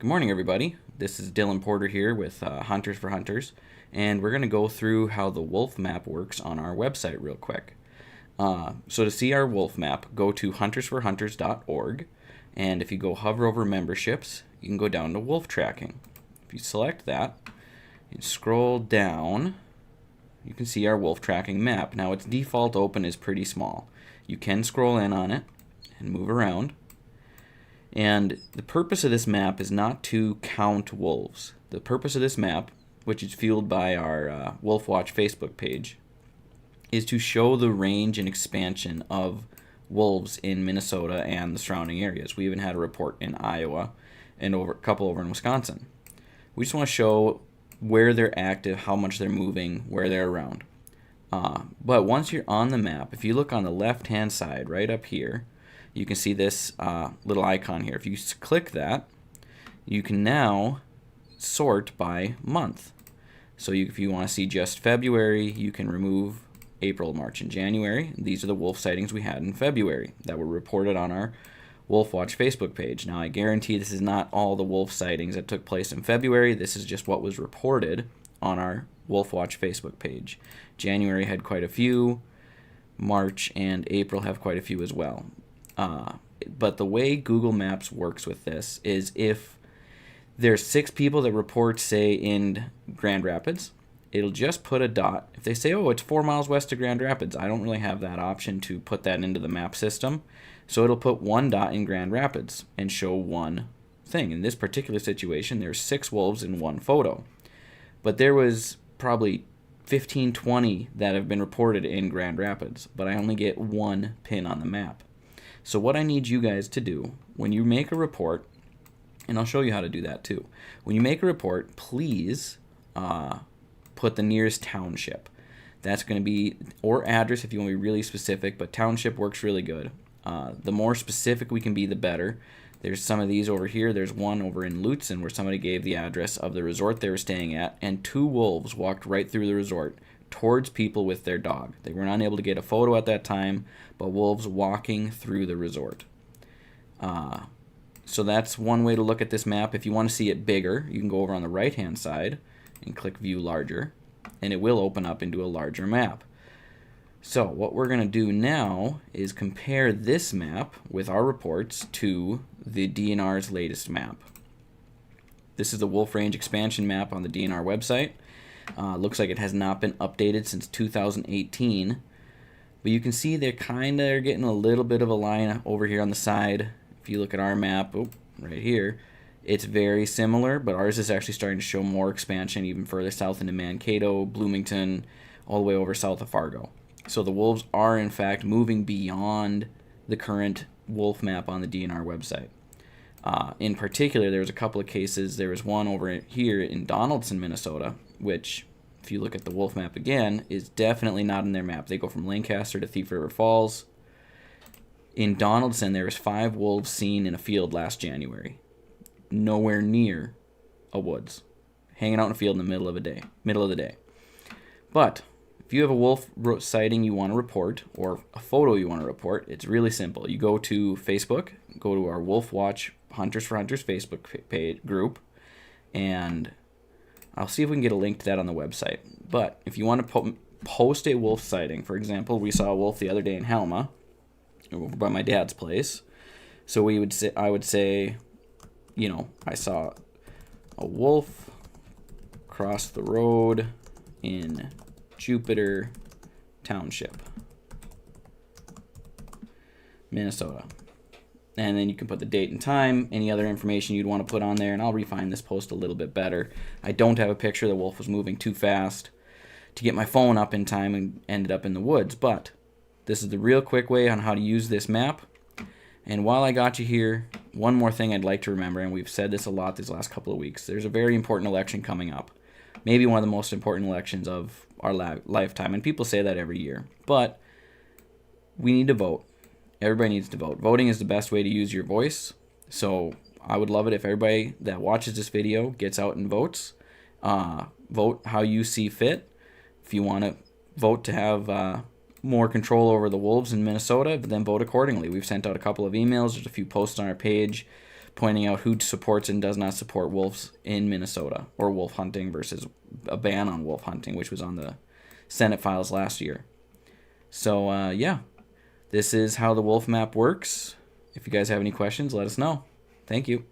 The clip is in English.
Good morning, everybody. This is Dillan Porter here with Hunters for Hunters, and we're going to go through how the wolf map works on our website real quick. So to see our wolf map, go to huntersforhunters.org, and if you go hover over memberships, you can go down to wolf tracking. If you select that, you scroll down, you can see our wolf tracking map. Now its default open is pretty small. You can scroll in on it and move around. And the purpose of this map is not to count wolves. The purpose of this map, which is fueled by our Wolf Watch Facebook page, is to show the range and expansion of wolves in Minnesota and the surrounding areas. We even had a report in Iowa and a couple over in Wisconsin. We just want to show where they're active, how much they're moving, where they're around. But once you're on the map, if you look on the left-hand side, right up here, you can see this little icon here. If you click that, you can now sort by month. So if you want to see just February, you can remove April, March, and January. These are the wolf sightings we had in February that were reported on our Wolf Watch Facebook page. Now, I guarantee this is not all the wolf sightings that took place in February. This is just what was reported on our Wolf Watch Facebook page. January had quite a few. March and April have quite a few as well. But the way Google Maps works with this is if there's 6 people that report, say, in Grand Rapids, it'll just put a dot. If they say, oh, it's 4 miles west of Grand Rapids, I don't really have that option to put that into the map system. So it'll put 1 dot in Grand Rapids and show one thing. In this particular situation, there's 6 wolves in 1 photo. But there was probably 15, 20 that have been reported in Grand Rapids, but I only get 1 pin on the map. So what I need you guys to do when you make a report, and I'll show you how to do that too. When you make a report, please put the nearest township. That's going to be, or address if you want to be really specific, but township works really good. The more specific we can be, the better. There's some of these over here. There's one over in Lutzen where somebody gave the address of the resort they were staying at, and 2 wolves walked right through the resort towards people with their dog. They were not able to get a photo at that time, but wolves walking through the resort. So that's one way to look at this map. If you want to see it bigger, you can go over on the right-hand side and click View Larger, and it will open up into a larger map. So what we're going to do now is compare this map with our reports to the DNR's latest map. This is the Wolf Range Expansion map on the DNR website. Looks like it has not been updated since 2018. But you can see they're kind of getting a little bit of a line over here on the side. If you look at our map, right here, it's very similar, but ours is actually starting to show more expansion even further south into Mankato, Bloomington, all the way over south of Fargo. So the wolves are, in fact, moving beyond the current wolf map on the DNR website. In particular, there was a couple of cases. There was one over here in Donaldson, Minnesota, which, if you look at the wolf map again, is definitely not in their map. They go from Lancaster to Thief River Falls. In Donaldson, there was 5 wolves seen in a field last January. Nowhere near a woods. Hanging out in a field in the middle of the day. But if you have a wolf sighting you want to report, or a photo you want to report, it's really simple. You go to Facebook, go to our Wolf Watch Hunters for Hunters Facebook page group, and I'll see if we can get a link to that on the website. But if you want to post a wolf sighting, for example, we saw a wolf the other day in Helma, over by my dad's place. So I would say, I saw a wolf cross the road in Jupiter Township, Minnesota. And then you can put the date and time, any other information you'd want to put on there, and I'll refine this post a little bit better. I don't have a picture. The wolf was moving too fast to get my phone up in time and ended up in the woods. But this is the real quick way on how to use this map. And while I got you here, one more thing I'd like to remember, and we've said this a lot these last couple of weeks, there's a very important election coming up. Maybe one of the most important elections of our lifetime, and people say that every year. But we need to vote. Everybody needs to vote. Voting is the best way to use your voice. So I would love it if everybody that watches this video gets out and votes. Vote how you see fit. If you want to vote to have more control over the wolves in Minnesota, then vote accordingly. We've sent out a couple of emails. There's a few posts on our page. pointing out who supports and does not support wolves in Minnesota, or wolf hunting versus a ban on wolf hunting, which was on the Senate files last year. So, yeah, this is how the wolf map works. If you guys have any questions, let us know. Thank you.